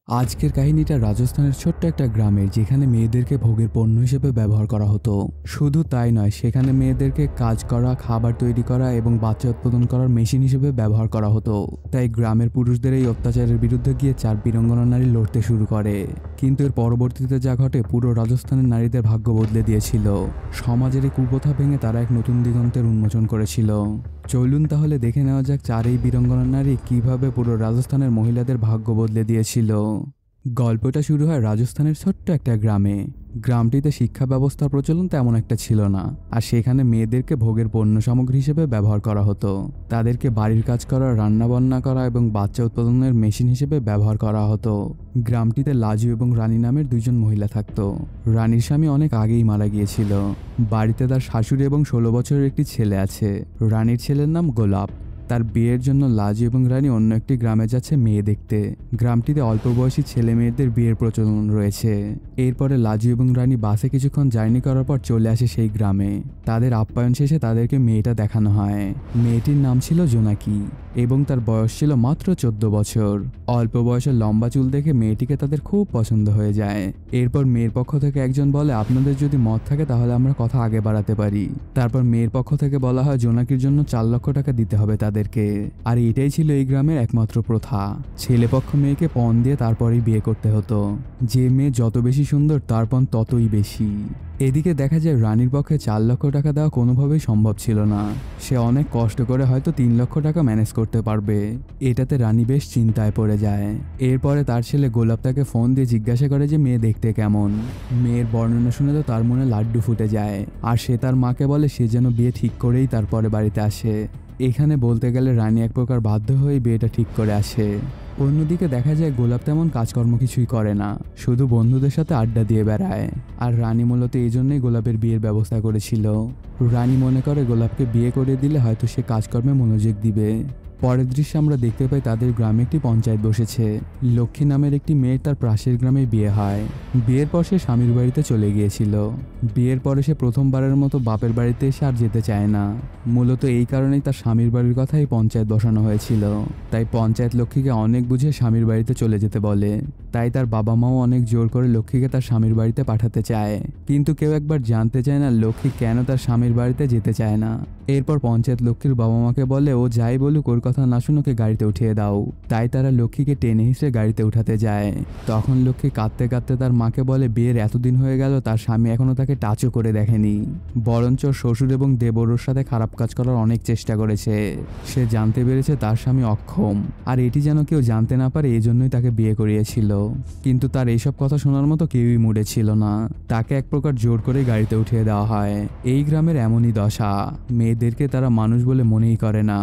আজকের কাহিনীটা রাজস্থানের ছোট্ট একটা গ্রামের, যেখানে মেয়েদেরকে ভোগের পণ্য হিসেবে ব্যবহার করা হতো। শুধু তাই নয়, সেখানে মেয়েদেরকে কাজ করা, খাবার তৈরি করা এবং বাচ্চা উৎপাদন করার মেশিন হিসেবে ব্যবহার করা হতো। তাই গ্রামের পুরুষদের এই অত্যাচারের বিরুদ্ধে গিয়ে 4 বীরাঙ্গনা নারী লড়তে শুরু করে। কিন্তু এর পরবর্তীতে যা ঘটে পুরো রাজস্থানের নারীদের ভাগ্য বদলে দিয়েছিল। সমাজের এই কুপ্রথা ভেঙে তারা এক নতুন দিগন্তের উন্মোচন করেছিল। চলুন তাহলে দেখে নেওয়া যাক 4 এই বীরাঙ্গনা নারী কিভাবে পুরো রাজস্থানের মহিলাদের ভাগ্য বদলে দিয়েছিল। গল্পটা শুরু হয় রাজস্থানের ছোট্ট একটা গ্রামে। গ্রামটিতে শিক্ষা ব্যবস্থার প্রচলন তেমন একটা ছিল না, আর সেখানে মেয়েদেরকে ভোগের পণ্য সামগ্রী হিসেবে ব্যবহার করা হতো। তাদেরকে বাড়ির কাজ করা, রান্নাবান্না করা এবং বাচ্চা উৎপাদনের মেশিন হিসেবে ব্যবহার করা হতো। গ্রামটিতে লাজু এবং রানী নামের 2 জন মহিলা থাকতো। রানীর স্বামী অনেক আগেই মারা গিয়েছিল। বাড়িতে তার শাশুড়ি এবং 16 বছরের একটি ছেলে আছে। রানীর ছেলের নাম গোলাপ। তার বিয়ের জন্য লাজু এবং রানী অন্য একটি গ্রামে যাচ্ছে মেয়ে দেখতে। গ্রামটিতে অল্প বয়সী ছেলে মেয়েদের বিয়ের প্রচলন রয়েছে। এরপরে লাজু এবং রানী বাসে কিছুক্ষণ জার্নি করার পর চলে আসে সেই গ্রামে। তাদের আপ্যায়ন শেষে তাদেরকে মেয়েটা দেখানো হয়। মেয়েটির নাম ছিল জোনাকি এবং তার বয়স ছিল মাত্র 14 বছর। অল্প বয়সে লম্বা চুল দেখে মেয়েটিকে তাদের খুব পছন্দ হয়ে যায়। এরপর মেয়ের পক্ষ থেকে একজন বলে, আপনাদের যদি মত থাকে তাহলে আমরা কথা আগে বাড়াতে পারি। তারপর মেয়ের পক্ষ থেকে বলা হয় জোনাকির জন্য 4 লক্ষ টাকা দিতে হবে তাদেরকে। আর এটাই ছিল এই গ্রামের একমাত্র প্রথা। ছেলে পক্ষ মেয়েকে পণ দিয়ে তারপরেই বিয়ে করতে হতো। যে মেয়ে যত বেশি সুন্দর তার পণ ততই বেশি। এদিকে দেখা যায় রানীর পক্ষে 4 লক্ষ টাকা দেওয়া কোনোভাবেই সম্ভব ছিল না। সে অনেক কষ্ট করে হয়তো 3 লক্ষ টাকা ম্যানেজ করতে পারবে। এটাতে রানী বেশ চিন্তায় পড়ে যায়। এরপরে তার ছেলে গোলাপ তাকে ফোন দিয়ে জিজ্ঞাসা করে যে মেয়ে দেখতে কেমন। মেয়ের বর্ণনা শুনে তো তার মনে লাড্ডু ফুটে যায়, আর সে তার মাকে বলে সে যেন বিয়ে ঠিক করেই তারপরে বাড়িতে আসে। এখানে বলতে গেলে রানী এক প্রকার বাধ্য হয়ে বিয়েটা ঠিক করে আসে। অন্যদিকে দেখা যায় গোলাপ তেমন কাজকর্ম কিছুই করে না, শুধু বন্ধুদের সাথে আড্ডা দিয়ে বেড়ায়। আর রানী মূলত এই জন্যই গোলাপের বিয়ের ব্যবস্থা করেছিল। রানী মনে করে গোলাপকে বিয়ে করে দিলে হয়তো সে কাজকর্মে মনোযোগ দিবে। পরের দৃশ্যে আমরা দেখতে পাই তাদের গ্রামে একটি পঞ্চায়েত বসেছে। লক্ষ্মী নামের একটি মেয়ের তার পাশের গ্রামে বিয়ে হয়। বিয়ের পর সে স্বামীর বাড়িতে চলে গিয়েছিল। বিয়ের পরে সে প্রথমবারের মতো বাপের বাড়িতে এসে আর যেতে চায় না। মূলত এই কারণেই তার স্বামীর বাড়ির কথাই পঞ্চায়েত বসানো হয়েছিল। তাই পঞ্চায়েত লক্ষ্মীকে অনেক বুঝিয়ে স্বামীর বাড়িতে চলে যেতে বলে। তাই তার বাবা মাও অনেক জোর করে লক্ষ্মীকে তার স্বামীর বাড়িতে পাঠাতে চায়। কিন্তু কেউ একবার জানতে চায় না লক্ষ্মী কেন তার স্বামীর বাড়িতে যেতে চায় না। এরপর পঞ্চায়েত লক্ষ্মীর বাবা মাকে বলে ও যাই বলুক ওর কথা না শুনে ওকে গাড়িতে উঠিয়ে দাও। তাই তারা লক্ষ্মীকে টেনে হিঁচড়ে গাড়িতে উঠাতে যায়। তখন লক্ষ্মী কাঁদতে কাঁদতে তার মাকে বলে বিয়ের এতদিন হয়ে গেল তার স্বামী এখনো তাকে টাচও করে দেখেনি, বরঞ্চ শ্বশুর এবং দেবরের সাথে খারাপ কাজ করার অনেক চেষ্টা করেছে। সে জানতে পেরেছে তার স্বামী অক্ষম, আর এটি যেন কেউ জানতে না পারে এই জন্যই তাকে বিয়ে করিয়েছিল। কিন্তু তার এইসব কথা শোনার মতো কেউই মুডে ছিল না। তাকে এক প্রকার জোর করে গাড়িতে উঠিয়ে দেওয়া হয়। এই গ্রামের এমনই দশা, মেয়েদেরকে তারা মানুষ বলে মনেই করে না।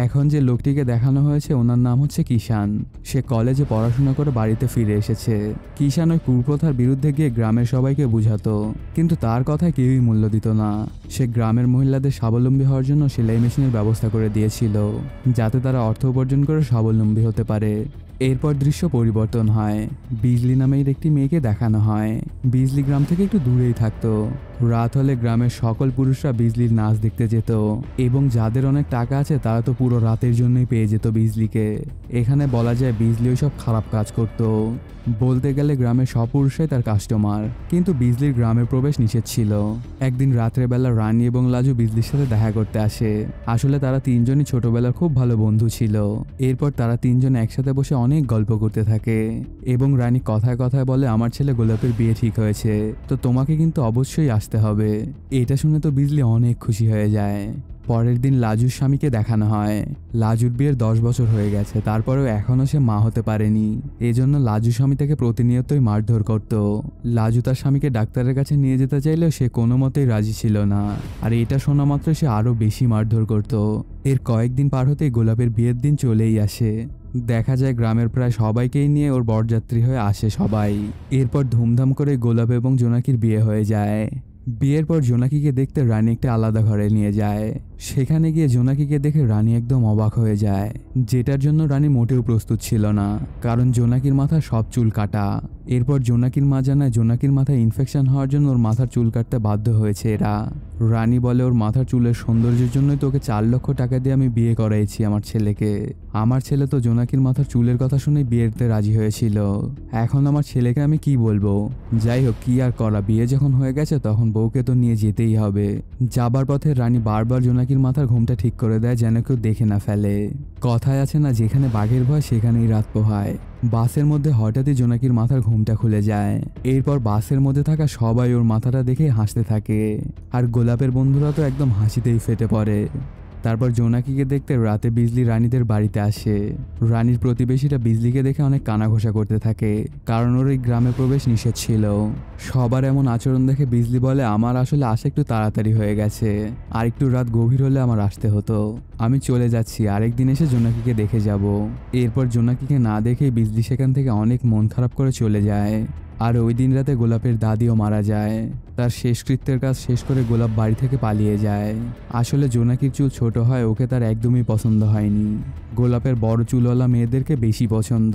এখন যে লোকটিকে দেখানো হয়েছে ওনার নাম হচ্ছে কিষান। সে কলেজে পড়াশোনা করে বাড়িতে ফিরে এসেছে। কিষান ওই কুপ্রথার বিরুদ্ধে গিয়ে গ্রামের সবাইকে বুঝাতো, কিন্তু তার কথায় কেউই মূল্য দিত না। সে গ্রামের মহিলাদের স্বাবলম্বী হওয়ার জন্য সেলাই মেশিনের ব্যবস্থা করে দিয়েছিল, যাতে তারা অর্থ উপার্জন করে স্বাবলম্বী হতে পারে। এরপর দৃশ্য পরিবর্তন হয়। বিজলি নামের একটি মেয়েকে দেখানো হয়। বিজলি গ্রাম থেকে একটু দূরেই থাকতো। রাত হলে গ্রামের সকল পুরুষরা বিজলির নাচ দেখতে যেত, এবং যাদের অনেক টাকা আছে তারা তো পুরো রাতের জন্যই পেয়ে যেত বিজলিকে। এখানে বলা যায় বিজলি ওইসব খারাপ কাজ করত। বলতে গেলে গ্রামের সব পুরুষরাই তার কাস্টমার, কিন্তু বিজলির গ্রামের প্রবেশ নিষেধ ছিল। একদিন রাত্রেবেলা রানী এবং লাজু বিজলির সাথে দেখা করতে আসে। আসলে তারা 3 জনই ছোটবেলার খুব ভালো বন্ধু ছিল। এরপর তারা 3 জন একসাথে বসে অনেক গল্প করতে থাকে, এবং রানী কথায় কথায় বলে আমার ছেলে গোলাপের বিয়ে ঠিক হয়েছে, তো তোমাকে কিন্তু অবশ্যই আসতে হবে। এটা শুনে তো বিজলি অনেক খুশি হয়ে যায়। পরের দিন লাজুর স্বামীকে দেখানো হয়। লাজুর বিয়ের 10 বছর হয়ে গেছে, তারপরেও এখনো সে মা হতে পারেনি। এজন্য লাজুর স্বামী তাকে প্রতিনিয়তই মারধর করত। লাজু তার স্বামীকে ডাক্তারের কাছে নিয়ে যেতে চাইলেও সে কোনো মতেই রাজি ছিল না, আর এটা শোনা মাত্র সে আরো বেশি মারধর করত। এর কয়েকদিন পার হতেই গোলাপের বিয়ের দিন চলেই আসে। দেখা যায় গ্রামের প্রায় সবাইকেই নিয়ে ওর বরযাত্রী হয়ে আসে সবাই। এরপর ধুমধাম করে গোলাপ এবং জোনাকির বিয়ে হয়ে যায়। বিয়ের পর জোনাকিকে দেখতে রানী একটা আলাদা ঘরে নিয়ে যায়। সেখানে গিয়ে জোনাকিকে দেখে রানী একদম অবাক হয়ে যায়, যেটার জন্য রানী মোটেও প্রস্তুত ছিল না, কারণ জোনাকির মাথার সব চুল কাটা। এরপর জোনাকির মা জানায় জোনাকির মাথায় ইনফেকশন হওয়ার জন্য ওর মাথার চুল কাটতে বাধ্য হয়েছে এরা। রানী বলে ওর মাথার চুলের সৌন্দর্যের জন্যই তোকে 4 লক্ষ টাকা দিয়ে আমি বিয়ে করাইছি আমার ছেলেকে। আমার ছেলে তো জোনাকির মাথার চুলের কথা শুনে বিয়েতে রাজি হয়েছিল। এখন আমার ছেলেকে আমি কি বলবো? যাই হোক, কি আর করা, বিয়ে যখন হয়ে গেছে তখন বউকে তো নিয়ে যেতেই হবে। যাবার পথে রানী বারবার জোনাকির মাথার ঘুমটা ঠিক করে দেয় যেন কেউ দেখে না ফেলে। কথায় আছে না, যেখানে বাঘের ভয় সেখানেই রাত পোহায়। বাসের মধ্যে হঠাৎই জোনাকির মাথার ঘুমটা খুলে যায়। এরপর বাসের মধ্যে থাকা সবাই ওর মাথাটা দেখে হাসতে থাকে, আর গোলাপের বন্ধুরা তো একদম হাসিতেই ফেটে পড়ে। তারপর জোনাকিকে দেখতে রাতে বিজলি রানীদের বাড়িতে আসে। রানীর প্রতিবেশীরা বিজলিকে দেখে অনেক কানাঘোষা করতে থাকে, কারণ ওর এই গ্রামে প্রবেশ নিষেধ ছিল। সবার এমন আচরণ দেখে বিজলি বলে, আমার আসলে আসা একটু তাড়াতাড়ি হয়ে গেছে, আর একটু রাত গভীর হলে আমার আসতে হতো। আমি চলে যাচ্ছি, আরেকদিন এসে জোনাকিকে দেখে যাব। এরপর জোনাকিকে না দেখেই বিজলি সেখান থেকে অনেক মন খারাপ করে চলে যায়। আর ওই দিন রাতে গোলাপের দাদিও মারা যায়। তার শেষকৃত্যের কাজ শেষ করে গোলাপ বাড়ি থেকে পালিয়ে যায়। আসলে জোনাকির চুল ছোট হয়, ওকে তার একদমই পছন্দ হয়নি। গোলাপের বড় চুলওয়ালা মেয়েদেরকে বেশি পছন্দ।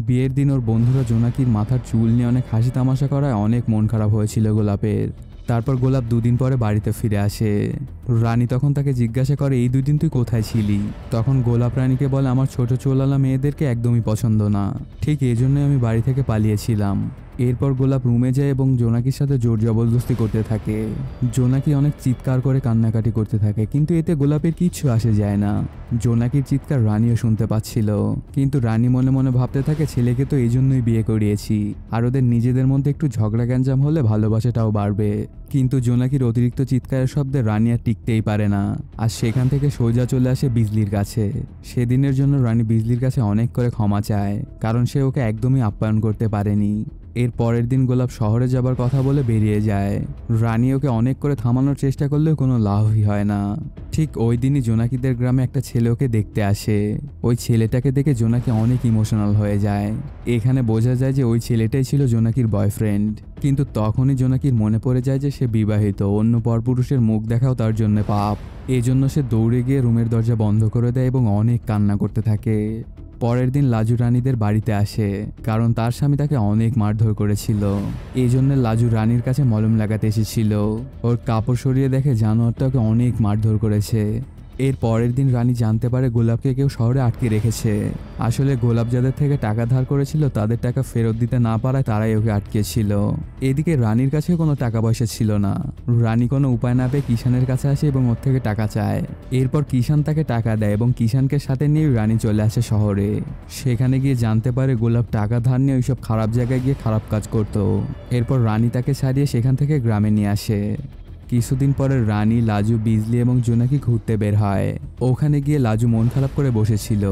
বিয়ের দিন ওর বন্ধুরা জোনাকির মাথার চুল নিয়ে অনেক হাসি তামাশা করায় অনেক মন খারাপ হয়েছিল গোলাপের। তারপর গোলাপ 2 দিন পরে বাড়িতে ফিরে আসে। রানী তখন তাকে জিজ্ঞাসা করে, এই 2 দিন তুই কোথায় ছিলি? তখন গোলাপ রানীকে বলে, আমার ছোট চুলওয়ালা মেয়েদেরকে একদমই পছন্দ না, ঠিক এই জন্যই আমি বাড়ি থেকে পালিয়েছিলাম। এরপর গোলাপ রুমে যায় এবং জোনাকির সাথে জোর জবরদস্তি করতে থাকে। জোনাকি অনেক চিৎকার করে কান্নাকাটি করতে থাকে, কিন্তু এতে গোলাপের কিচ্ছু আসে যায় না। জোনাকির চিৎকার রানীও শুনতে পাচ্ছিল, কিন্তু রানী মনে মনে ভাবতে থাকে, ছেলেকে তো এই জন্যই বিয়ে করিয়েছি, আর ওদের নিজেদের মধ্যে একটু ঝগড়া গ্যাঞ্জাম হলে ভালোবাসাটাও বাড়বে। কিন্তু জোনাকির অতিরিক্ত চিৎকারের শব্দে রানী আর টিকতেই পারে না, আর সেখান থেকে সোজা চলে আসে বিজলির কাছে। সেদিনের জন্য রানী বিজলির কাছে অনেক করে ক্ষমা চায়, কারণ সে ওকে একদমই আপ্যায়ন করতে পারেনি। এর পরের দিন গোলাপ শহরে যাবার কথা বলে বেরিয়ে যায়। রানী ওকে অনেক করে থামানোর চেষ্টা করলেও কোনো লাভই হয় না। ঠিক ওই দিনই জোনাকিদের গ্রামে একটা ছেলে ওকে দেখতে আসে। ওই ছেলেটাকে দেখে জোনাকি অনেক ইমোশনাল হয়ে যায়। এখানে বোঝা যায় যে ওই ছেলেটাই ছিল জোনাকির বয়ফ্রেন্ড। কিন্তু তখনই জোনাকির মনে পড়ে যায় যে সে বিবাহিত, অন্য পরপুরুষের মুখ দেখাও তার জন্য পাপ। এজন্য সে দৌড়ে গিয়ে রুমের দরজা বন্ধ করে দেয় এবং অনেক কান্না করতে থাকে। পরের দিন লাজু রানীদের বাড়িতে আসে, কারণ তার স্বামী তাকে অনেক মারধর করেছিল। এই জন্য লাজু রানীর কাছে মলম লাগাতে এসেছিল। ওর কাপড় সরিয়ে দেখে জানোয়ারটা ওকে অনেক মারধর করেছে। এর পরের দিন রানী জানতে পারে গোলাপকে কেউ শহরে আটকে রেখেছে। আসলে গোলাপ যাদের থেকে টাকা ধার করেছিল তাদের টাকা ফেরত দিতে না পারায় তারাই ওকে আটকেছিল। এদিকে রানীর কাছে কোনো টাকা পয়সা ছিল না। রানী কোনো উপায় না পেয়ে কিষানের কাছে আসে এবং ওর থেকে টাকা চায়। এরপর কিষান তাকে টাকা দেয় এবং কিষানকে সাথে নিয়ে রানী চলে আসে শহরে। সেখানে গিয়ে জানতে পারে গোলাপ টাকা ধার নিয়ে ওইসব খারাপ জায়গায় গিয়ে খারাপ কাজ করত। এরপর রানী তাকে ছাড়িয়ে সেখান থেকে গ্রামে নিয়ে আসে। কিছুদিন পরে রানী, লাজু, বিজলি এবং জোনাকি ঘুরতে বের হয়। ওখানে গিয়ে লাজু মন খারাপ করে বসেছিল।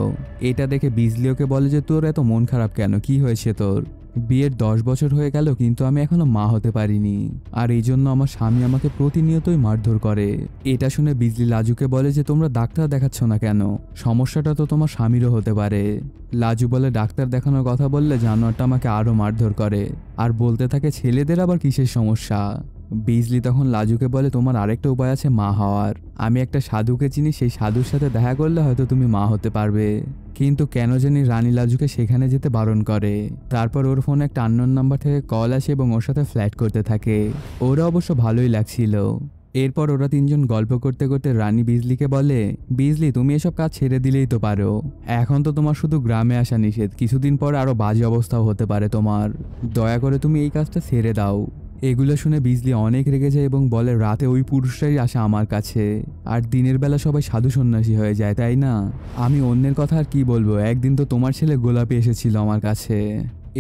এটা দেখে বিজলি ওকে বলে যে, তোর এত মন খারাপ কেন, কি হয়েছে তোর? বিয়ের 10 বছর হয়ে গেল কিন্তু আমি এখনো মা হতে পারিনি, আর এই জন্য আমার স্বামী আমাকে প্রতিনিয়তই মারধর করে। এটা শুনে বিজলি লাজুকে বলে যে, তোমরা ডাক্তার দেখাচ্ছ না কেন? সমস্যাটা তো তোমার স্বামীরও হতে পারে। লাজু বলে, ডাক্তার দেখানোর কথা বললে জানোয়ারটা আমাকে আরো মারধর করে, আর বলতে থাকে ছেলেদের আবার কিসের সমস্যা। বিজলি তখন লাজুকে বলে, তোমার আরেকটা উপায় আছে মা হওয়ার। আমি একটা সাধুকে চিনি, সেই সাধুর সাথে দেখা করলে হয়তো তুমি মা হতে পারবে। কিন্তু কেন জানি রানী লাজুকে সেখানে যেতে বারণ করে। তারপর ওর ফোনে একটা আননোন নাম্বার থেকে কল আসে এবং ওর সাথে ফ্ল্যাট করতে থাকে। ওরা অবশ্য ভালোই লাগছিল। এরপর ওরা 3 জন গল্প করতে করতে রানী বিজলিকে বলে, বিজলি তুমি এসব কাজ ছেড়ে দিলেই তো পারো। এখন তো তোমার শুধু গ্রামে আসা নিষেধ, কিছুদিন পর আরো বাজে অবস্থাও হতে পারে তোমার। দয়া করে তুমি এই কাজটা ছেড়ে দাও। এগুলো শুনে বিজলি অনেক রেগে যায় এবং বলে, রাতে ওই পুরুষরাই আসে আমার কাছে, আর দিনের বেলা সবাই সাধু সন্ন্যাসী হয়ে যায়, তাই না? আমি অন্যের কথা আর কি বলবো, একদিন তো তোমার ছেলে গোলাপি এসেছিল আমার কাছে।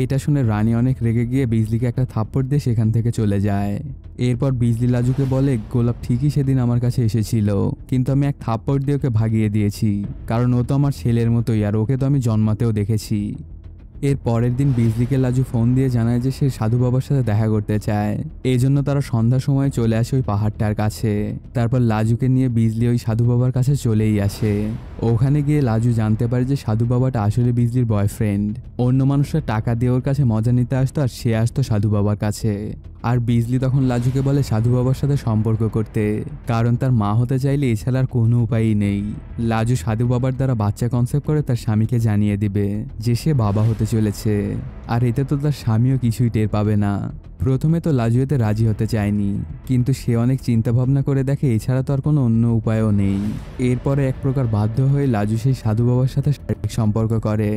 এটা শুনে রানী অনেক রেগে গিয়ে বিজলিকে একটা থাপ্পড় দিয়ে সেখান থেকে চলে যায়। এরপর বিজলি লাজুকে বলে, গোলাপ ঠিকই সেদিন আমার কাছে এসেছিল, কিন্তু আমি এক থাপ্পড় দিয়ে ওকে ভাগিয়ে দিয়েছি, কারণ ও তো আমার ছেলের মতোই, আর ওকে তো আমি জন্মাতেও দেখেছি। এর পরের দিন বিজলিকে লাজু ফোন দিয়ে জানায় যে সে সাধু বাবার সাথে দেখা করতে চায়। এই জন্য তারা সন্ধ্যার সময় চলে আসে ওই পাহাড়টার কাছে। তারপর লাজুকে নিয়ে বিজলি ওই সাধু বাবার কাছে চলেই আসে। ওখানে গিয়ে লাজু জানতে পারে যে সাধু বাবাটা আসলে বিজলির বয়ফ্রেন্ড। অন্য মানুষরা টাকা দিয়ে ওর কাছে মজা নিতে আসতো, আর সে আসতো সাধু বাবার কাছে। আর বিজলি তখন লাজুকে বলে সাধু বাবার সাথে সম্পর্ক করতে, কারণ তার মা হতে চাইলে এছাড়া আর কোনো উপায়ই নেই। লাজু সাধু বাবার দ্বারা বাচ্চা কনসেপ্ট করে তার স্বামীকে জানিয়ে দিবে যে সে বাবা হতে চলেছে, আর এতে তো তার স্বামীও কিছুই টের পাবে না। প্রথমে তো লাজু এতে রাজি হতে চায়নি, কিন্তু সে অনেক চিন্তা ভাবনা করে দেখে এছাড়া তো আর কোনো অন্য উপায়ও নেই। এরপরে এক প্রকার বাধ্য হয়ে লাজু সেই সাধু বাবার সাথে শারীরিক সম্পর্ক করে।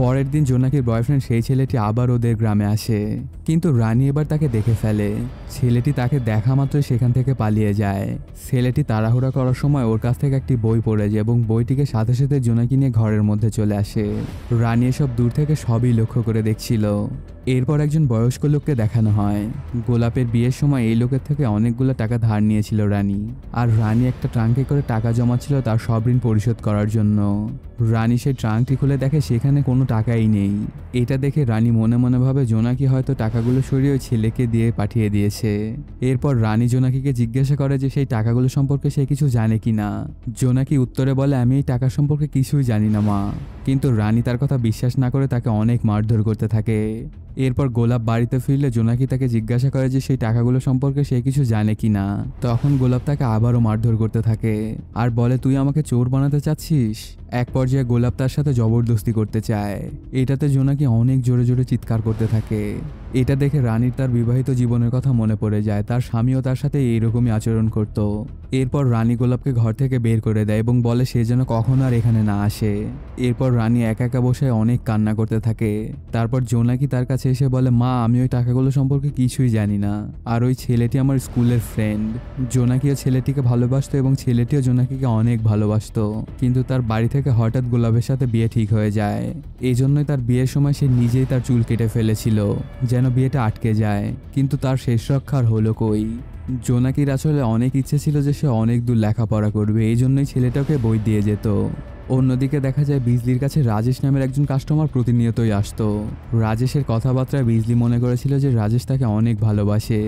পরের দিন জোনাকির বয়ফ্রেন্ড সেই ছেলেটি আবার ওদের গ্রামে আসে, কিন্তু রানী এবার তাকে দেখে ফেলে। ছেলেটি তাকে দেখা মাত্রই সেখান থেকে পালিয়ে যায়। ছেলেটি তাড়াহুড়া করার সময় ওর কাছ থেকে একটি বই পড়ে যায় এবং বইটিকে সাথে সাথে জোনাকি নিয়ে ঘরের মধ্যে চলে আসে। রানী এসব দূর থেকে সবই লক্ষ্য করে দেখছিল। এরপর একজন বয়স্ক লোককে দেখানো হয়। গোলাপের বিয়ের সময় এই লোকের থেকে অনেকগুলো টাকা ধার নিয়েছিল রানী, আর রানী একটা ট্রাঙ্কে করে টাকা জমাচ্ছিল তার সব ঋণ পরিশোধ করার জন্য। রানী সেই ট্রাঙ্কটি খুলে দেখে সেখানে কোনো টাকাই নেই। এটা দেখে রানী মনে মনে ভাবে জোনাকি হয়তো টাকাগুলো সরিয়ে ওই ছেলেকে দিয়ে পাঠিয়ে দিয়েছে। এরপর রানী জোনাকিকে জিজ্ঞাসা করে যে সেই টাকাগুলো সম্পর্কে সে কিছু জানে কিনা। জোনাকি উত্তরে বলে, আমি এই টাকা সম্পর্কে কিছুই জানি না মা। কিন্তু রানী তার কথা বিশ্বাস না করে তাকে অনেক মারধর করতে থাকে। এরপর গোলাপ বাড়িতে ফিরলে জোনাকি তাকে জিজ্ঞাসা করে যে সেই টাকাগুলো সম্পর্কে সে কিছু জানে কিনা। তখন গোলাপ তাকে আবারও মারধর করতে থাকে আর বলে, তুই আমাকে চোর বানাতে চাচ্ছিস। এক পর্যায়ে গোলাপ তার সাথে জবরদস্তি করতে চায়। এটাতে জোনাকি অনেক জোরে জোরে চিৎকার করতে থাকে। এটা দেখে রানীর তার বিবাহিত জীবনের কথা মনে পড়ে যায়। তার স্বামীও তার সাথে এইরকমই আচরণ করত। এরপর রানী গোলাপকে ঘর থেকে বের করে দেয় এবং বলে সে যেন কখনো আর এখানে না আসে। এরপর রানী একা একা বসে অনেক কান্না করতে থাকে। তারপর জোনাকি তার কাছে এসে বলে, মা আমি ওই টাকাগুলো সম্পর্কে কিছুই জানি না, আর ওই ছেলেটি আমার স্কুলের ফ্রেন্ড। জোনাকিও ছেলেটিকে ভালোবাসতো এবং ছেলেটিও জোনাকিকে অনেক ভালোবাসতো, কিন্তু তার বাড়ি থেকে হঠাৎ গোলাপের সাথে বিয়ে ঠিক হয়ে যায়। এই জন্যই তার বিয়ের সময় সে নিজেই তার চুল কেটে ফেলেছিল যেন বিয়েটা আটকে যায়, কিন্তু তার শেষ রক্ষার হলো কই। জোনাকির আসলে অনেক ইচ্ছে ছিল যে সে অনেক দূর লেখাপড়া করবে, এই জন্যই ছেলেটাকে বই দিয়ে যেত। অন্যদিকে দেখা যায় বিজলির কাছে রাজেশ নামের একজন কাস্টমার প্রতিনিয়তই আসতো। রাজেশের কথাবার্তায় বিজলি মনে করেছিল যে রাজেশ তাকে অনেক ভালোবাসে।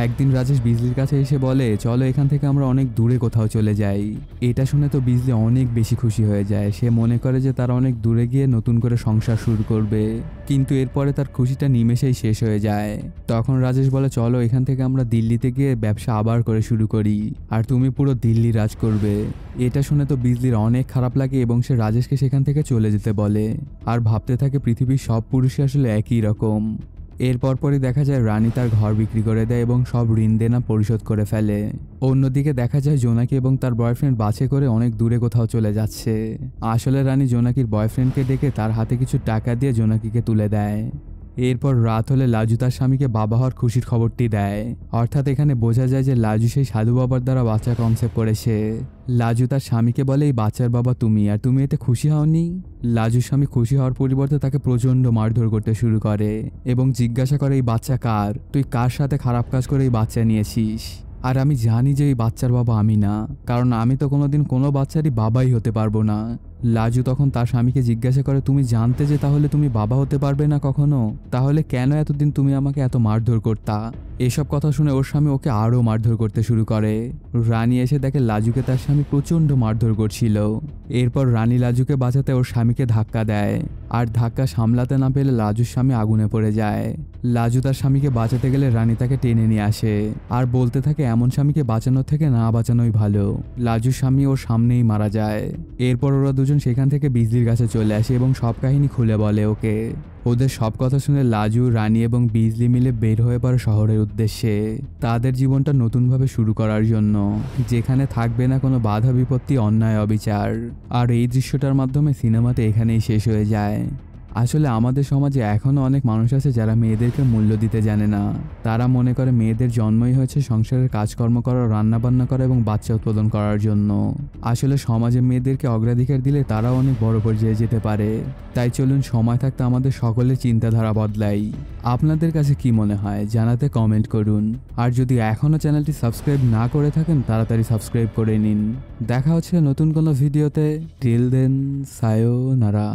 একদিন রাজেশ বিজলির কাছে এসে বলে, চলো এখান থেকে আমরা অনেক দূরে কোথাও চলে যাই। এটা শুনে তো বিজলি অনেক বেশি খুশি হয়ে যায়। সে মনে করে যে তারা অনেক দূরে গিয়ে নতুন করে সংসার শুরু করবে, কিন্তু এরপরে তার খুশিটা নিমেষেই শেষ হয়ে যায়। তখন রাজেশ বলে, চলো এখান থেকে আমরা দিল্লিতে গিয়ে ব্যবসা আবার করে শুরু করি, আর তুমি পুরো দিল্লি রাজ করবে। এটা শুনে তো বিজলির অনেক খারাপ লাগে এবং সে রাজেশকে সেখান থেকে চলে যেতে বলে, আর ভাবতে থাকে পৃথিবীর সব পুরুষই আসলে একই রকম। এরপর পরই দেখা যায় রানী তার ঘর বিক্রি করে দেয় এবং সব ঋণ দেনা পরিশোধ করে ফেলে। অন্যদিকে দেখা যায় জোনাকি এবং তার বয়ফ্রেন্ড বাসে করে অনেক দূরে কোথাও চলে যাচ্ছে। আসলে রানী জোনাকির বয়ফ্রেন্ডকে ডেকে তার হাতে কিছু টাকা দিয়ে জোনাকিকে তুলে দেয়। এরপর রাত হলে লাজু তার স্বামীকে বাবা হওয়ার খুশির খবরটি দেয়। অর্থাৎ এখানে বোঝা যায় যে লাজু সেই সাধু বাবার দ্বারা বাচ্চা কনসেপ্ট করেছে। লাজু তার স্বামীকে বলে, এই বাচ্চার বাবা তুমি, আর তুমি এতে খুশি হওনি? লাজুর স্বামী খুশি হওয়ার পরিবর্তে তাকে প্রচণ্ড মারধর করতে শুরু করে এবং জিজ্ঞাসা করে, এই বাচ্চা কার? তুই কার সাথে খারাপ কাজ করে এই বাচ্চা নিয়েছিস? আর আমি জানি যে এই বাচ্চার বাবা আমি না, কারণ আমি তো কোনোদিন কোনো বাচ্চারই বাবাই হতে পারবো না। লাজু তখন তার স্বামীকে জিজ্ঞাসা করে, তুমি জানতে যে তাহলে তুমি বাবা হতে পারবে না কখনো, তাহলে কেন এতদিন তুমি আমাকে এত মারধর করতা? এসব কথা শুনে ওর স্বামী ওকে আরও মারধর করতে শুরু করে। রানী এসে দেখে লাজুকে তার স্বামী প্রচণ্ড মারধর করছিল। এরপর রানী লাজুকে বাঁচাতে ওর স্বামীকে ধাক্কা দেয়, আর ধাক্কা সামলাতে না পেরে লাজুর স্বামী আগুনে পড়ে যায়। লাজু তার স্বামীকে বাঁচাতে গেলে রানী তাকে টেনে নিয়ে আসে আর বলতে থাকে, এমন স্বামীকে বাঁচানোর থেকে না বাঁচানোই ভালো। লাজুর স্বামী ওর সামনেই মারা যায়। এরপর ওরা দুজন সেখান থেকে বিজলির কাছে চলে আসে এবং সব কাহিনী খুলে বলে ওকে। ওদের সব কথা শুনে লাজু, রানী এবং বিজলি মিলে বের হয়ে পড়ে শহরের উদ্দেশ্যে, তাদের জীবনটা নতুনভাবে শুরু করার জন্য, যেখানে থাকবে না কোনো বাধা বিপত্তি, অন্যায়, অবিচার। আর এই দৃশ্যটার মাধ্যমে সিনেমাতে এখানেই শেষ হয়ে যায়। আসলে আমাদের সমাজে এখনও অনেক মানুষ আছে যারা মেয়েদেরকে মূল্য দিতে জানে না। তারা মনে করে মেয়েদের জন্মই হয়েছে সংসারের কাজকর্ম করা, রান্নাবান্না করা এবং বাচ্চা উৎপাদন করার জন্য। আসলে সমাজে মেয়েদেরকে অগ্রাধিকার দিলে তারাও অনেক বড় পর্যায়ে যেতে পারে। তাই চলুন সময় থাকতে আমাদের সকলের চিন্তাধারা বদলাই। আপনাদের কাছে কি মনে হয় জানাতে কমেন্ট করুন। আর যদি এখনও চ্যানেলটি সাবস্ক্রাইব না করে থাকেন তাড়াতাড়ি সাবস্ক্রাইব করে নিন। দেখা হচ্ছে নতুন কোনো ভিডিওতে। Till then, সায়োনারা।